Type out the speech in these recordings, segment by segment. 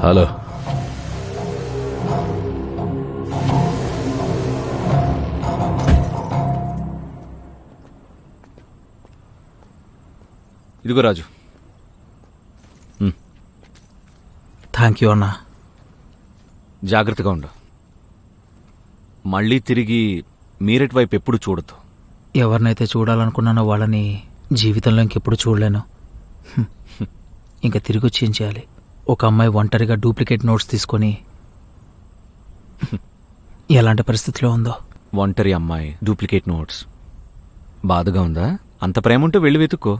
Hello. ఇదిగో రాజు. Thank you అన్నా. జాగ్రత్తగా ఉండు. మళ్ళీ తిరిగి మీరటి వైపు ఎప్పుడు చూడద్దు. ఎవరినైతే చూడాలనుకున్నానో వాళ్ళని జీవితంలో ఇంకెప్పుడు చూడలేను. ఇంకా తిరిగి వచ్చి ఏం చేయాలి? ఒక అమ్మాయి ఒంటరిగా డూప్లికేట్ నోట్స్ తీసుకొని ఎలాంటి పరిస్థితిలో ఉందో. ఒంటరి అమ్మాయి, డూప్లికేట్ నోట్స్. బాధగా ఉందా? అంత ప్రేమ ఉంటే వెళ్ళి వెతుక్కో.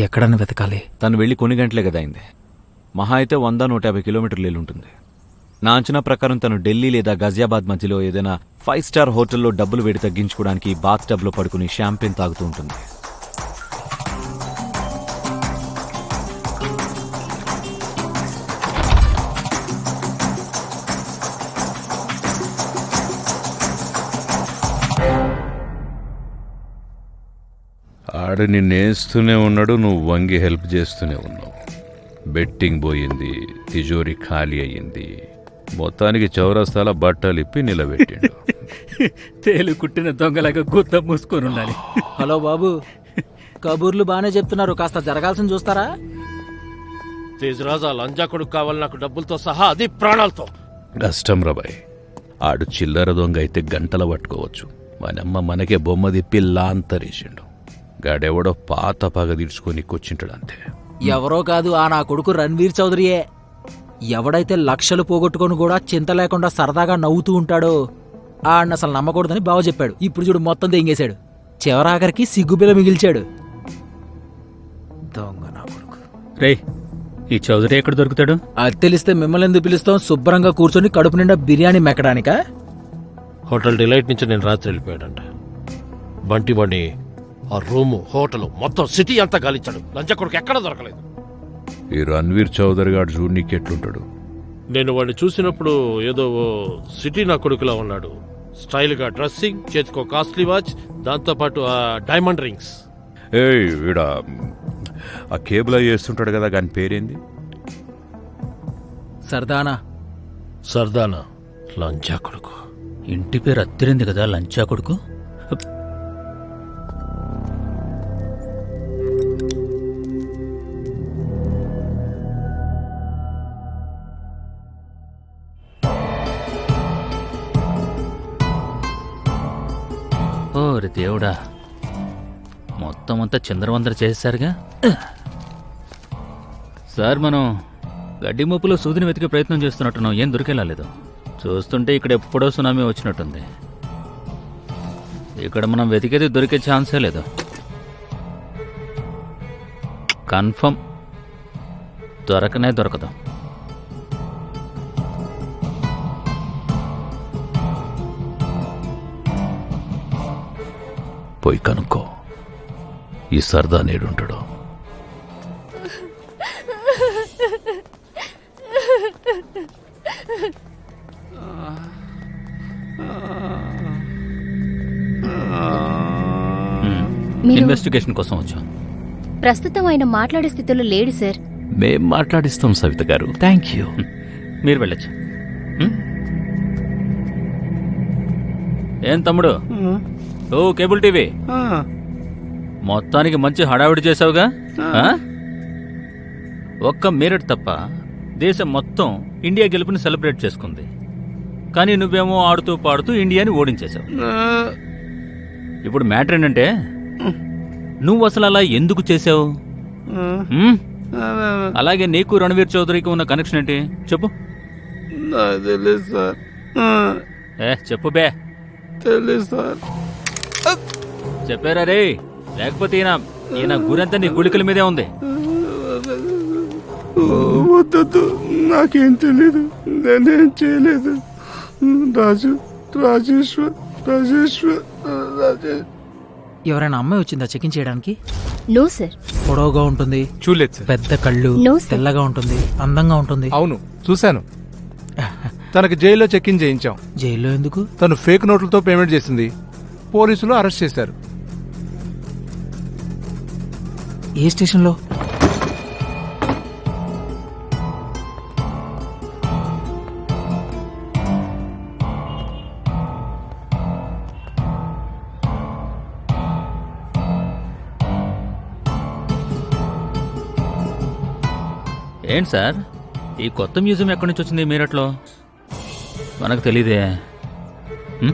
ఎక్కడన్నా వెతకాలి? తను వెళ్ళి కొన్ని గంటలే కదా అయింది. మహా అయితే 100-150 కిలోమీటర్లు వెళ్ళుంటుంది. నా అంచనా ప్రకారం తను ఢిల్లీ లేదా గజియాబాద్ మధ్యలో ఏదైనా 5 స్టార్ హోటల్లో డబ్బులు వేడి తగ్గించుకోవడానికి బాత్ టబ్లో పడుకుని షాంపెన్ తాగుతూ ఉంటుంది. ఆడు నిన్నేస్తూనే ఉన్నాడు, నువ్వు వంగి హెల్ప్ చేస్తూనే ఉన్నావు. బెట్టింగ్ పోయింది, తిజోరి ఖాళీ అయ్యింది, మొత్తానికి చౌరస్తాల బట్టలిప్పి నిలబెట్టిండు. తేలు కుట్టిన దొంగలాగా గుత్త మూసుకొని ఉండాలి. హలో బాబు, కబూర్లు బాగానే చెప్తున్నారు, కాస్త జరగాల్సింది చూస్తారా? తేజరాజా లంజా కొడుకు కావాలి నాకు, డబ్బులతో సహా, అది ప్రాణాలతో. కష్టం రాబాయ్. ఆడు చిల్లర దొంగ అయితే గంటల పట్టుకోవచ్చు. మనమ్మ మనకే బొమ్మ తిప్పి లాంతరేసిండు. గాడెవడో పాత పగ తీర్చుకొని కూర్చుంటాడు అంతే. ఎవరో కాదు, ఆ నా కొడుకు రణ్వీర్ చౌదరియే. ఎవడైతే లక్షలు పోగొట్టుకొని కూడా చింత లేకుండా సరదాగా నవ్వుతూ ఉంటాడో ఆడిని అసలు నమ్మకూడదని బావ చెప్పాడు. ఇప్పుడు చూడు మొత్తం తెంగేశాడు. చివరాఖరికి సిగ్గుపిల్ల మిగిల్చాడు. దొంగ నా కొడుకు. రే, ఈ చౌదరి ఎక్కడ దొరుకుతాడు? అది తెలిస్తే మిమ్మల్ని ఎందుకు పిలుస్తాం? శుభ్రంగా కూర్చొని కడుపు నిండా బిర్యానీ మెక్కడానికా? హోటల్ డిలైట్ నుంచి నేను రాత్రి వెళ్ళిపోయాడంట. బంటి బండి ఆ రూము, హోటల్ మొత్తం సిటీ అంతా గాలించాడు. లంజా కొడుకు ఎక్కడ దొరకలేదు. ఈ రణ్వీర్ చౌదరి గారు చూడు నీకెట్లుంటాడు. నేను వాడిని చూసినప్పుడు ఏదో సిటీ నా కొడుకులా ఉన్నాడు. స్టైల్ గా డ్రెస్సింగ్, చేతికో కాస్ట్లీ వాచ్, దాంతోపాటు ఆ డైమండ్ రింగ్స్. ఏయ్ వీడ ఆ కేబుల్ అవి వేస్తుంటాడు కదా, దాని పేరేంది? సర్దానా. సర్దానా లంజా కొడుకు. ఇంటి పేరు అత్తిరింది కదా, లంచా కొడుకు. ఓరి దేవుడా, మొత్తం అంతా చిందరవందర చేశారుగా. సార్, మనం గడ్డి మోపులో సూదిని వెతికే ప్రయత్నం చేస్తున్నట్టున్నాం. ఏం దొరికేలా లేదు. చూస్తుంటే ఇక్కడ ఎప్పుడో సునామీ వచ్చినట్టుంది. ఇక్కడ మనం వెతికేది దొరికే ఛాన్సే లేదు. కన్ఫర్మ్ దొరకనే దొరకదు. పోయి కనుక్కో, ఈ సర్దా నేడుంటాడు. ఇన్వెస్టిగేషన్ కోసం వచ్చాం. ప్రస్తుతం ఆయన మాట్లాడే స్థితిలో లేడు సార్. మేం మాట్లాడిస్తాం సవిత గారు. Thank you. మీరు వెళ్ళచ్చు. ఏం తమ్ముడు, ఓ కేబుల్ టీవీ, మొత్తానికి మంచి హడావిడి చేసావుగా. ఒక్క మీరట్ తప్ప దేశం మొత్తం ఇండియా గెలుపుని సెలబ్రేట్ చేసుకుంది. కానీ నువ్వేమో ఆడుతూ పాడుతూ ఇండియాని ఓడించేశావు. ఇప్పుడు మ్యాటర్ ఏంటంటే, నువ్వు అసలు అలా ఎందుకు చేసావు? అలాగే నీకు రణవీర్ చౌదరికి ఉన్న కనెక్షన్ ఏంటి చెప్పు. చెప్పు బే. చెప్పారా రే? లేకపోతే ఈయన గురంతా నీ గుళికల మీదే ఉంది. వద్దు, నాకేం తెలీదు, నేనేం చేయలేదు. రాజేశ్వర్. ఎవరైనా అమ్మాయి వచ్చిందా చెకింగ్ చేయడానికి? No sir. పొడవుగా ఉంటుంది, చూడలేదు సార్. పెద్ద కళ్ళు, తెల్లగా ఉంటుంది, అందంగా ఉంటుంది. అవును, చూశాను. తనకి జైల్లో చెక్ ఇన్ చేయించాం. జైల్లో ఎందుకు? తను ఫేక్ నోట్లతో పేమెంట్ చేసింది. పోలీసులు అరెస్ట్ చేశారు. ఏ స్టేషన్లో? ఏంటి సార్, ఈ కొత్త మ్యూజియం ఎక్కడి నుంచి వచ్చింది మీరట్లో? మనకు తెలీదే. ఉం?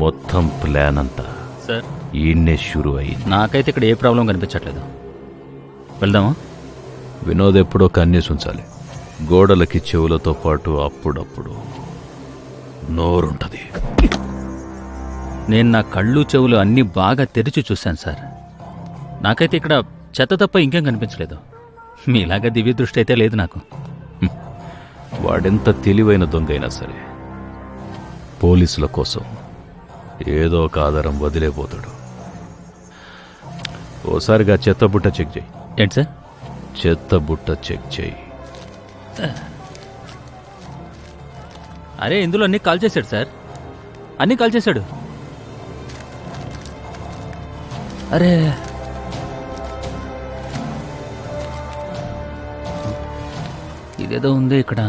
మొత్తం ప్లాన్ అంతా సార్, ఈయన్నే షురు అయింది. నాకైతే ఇక్కడ ఏ ప్రాబ్లం కనిపించట్లేదు. వెళ్దామా? వినోద్ ఎప్పుడో కన్నేసి ఉంచాలి. గోడలకి చెవులతో పాటు అప్పుడప్పుడు నోరుంటది. నేను నా కళ్ళు చెవులు అన్నీ బాగా తెరిచి చూశాను సార్. నాకైతే ఇక్కడ చెత్త తప్ప ఇంకేం కనిపించలేదు. మీలాగా దివ్య దృష్టి అయితే లేదు నాకు. వాడెంత తెలివైన దొంగ అయినా సరే పోలీసుల కోసం ఏదో ఒక ఆధారం వదిలేపోతాడు. ఓసారిగా చెత్తబుట్ట చెక్ చేయి. ఏంటి సార్? చెత్తబుట్ట చెక్ చేయి. అరే, ఇందులో అన్నీ కాల్ చేశాడు సార్, అన్నీ కాల్ చేశాడు. అరే, ఇదేదో ఉంది ఇక్కడ.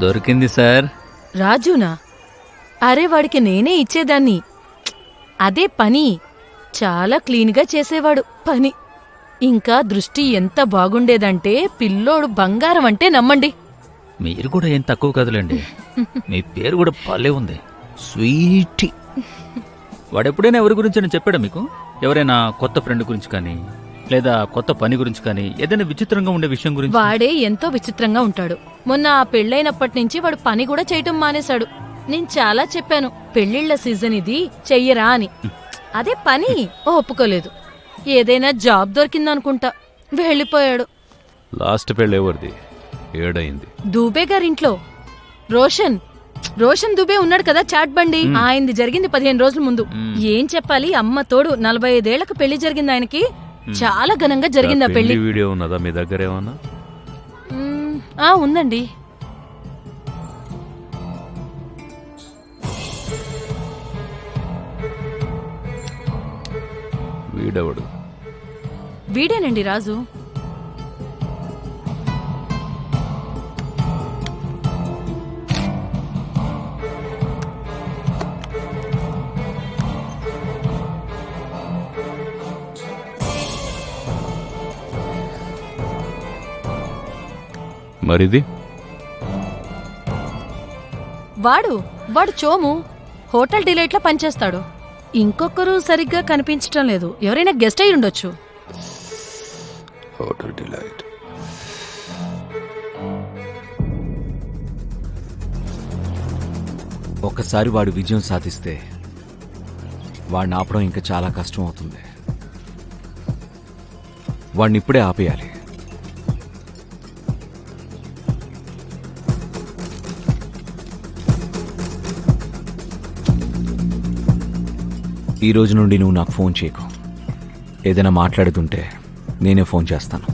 దొరికింది సార్. రాజునా? అరే, వాడికి నేనే ఇచ్చేదాన్ని. అదే పని. చాలా క్లీన్గా చేసేవాడు పని. ఇంకా దృష్టి ఎంత బాగుండేదంటే పిల్లోడు బంగారం అంటే నమ్మండి. మీరు కూడా ఏం తక్కువ కదలండి. మీ పేరు కూడా భలే ఉంది, స్వీటీ. వాడెప్పుడైనా ఎవరి గురించి నేను చెప్పాడా మీకు? ఎవరైనా కొత్త ఫ్రెండ్ గురించి కానీ, లేదా కొత్త పని గురించి కానీ, ఏదైనా విచిత్రంగా ఉండే విషయం గురించి? వాడే ఎంతో విచిత్రంగా ఉంటాడు. మొన్న ఆ పెళ్ళైనప్పటి నుంచి వాడు పని కూడా చేయటం మానేశాడు. నేను చాలా చెప్పాను, పెళ్లిళ్ల సీజన్ ఇది, చెయ్యరా అని. అదే పని ఒప్పుకోలేదు. ఏదైనా జాబ్ దొరికిందనుకుంటా వెళ్ళిపోయాడు. లాస్ట్ పెళ్ళి ఎవరిది? ఏడైంది? దూబే గారింట్లో. రోషన్ దుబే ఉన్నాడు కదా, చాట్ బండి. ఆయనది జరిగింది 15 రోజుల ముందు. ఏం చెప్పాలి, అమ్మ తోడు 45 ఏళ్లకు పెళ్లి జరిగింది ఆయనకి. చాలా ఘనంగా జరిగింది ఆ పెళ్లి. వీడియో ఉన్నదా మీ దగ్గర ఏమన్నా? ఉందండి. వీడెవడు? వీడేనండి రాజు. మరిది? వాడు చోము. హోటల్ డిలైట్ లో పనిచేస్తాడు. ఇంకొకరు సరిగ్గా కనిపించటం లేదు. ఎవరైనా గెస్ట్ అయి ఉండొచ్చు. Hotel delight. ఒకసారి వాడు విజయం సాధిస్తే వాడిని ఆపడం ఇంకా చాలా కష్టం అవుతుంది. వాడిని ఇప్పుడే ఆపేయాలి. ఈ రోజు నుండి నువ్వు నాకు ఫోన్ చేయకు. ఏదైనా మాట్లాడుతుంటే నేనే ఫోన్ చేస్తాను.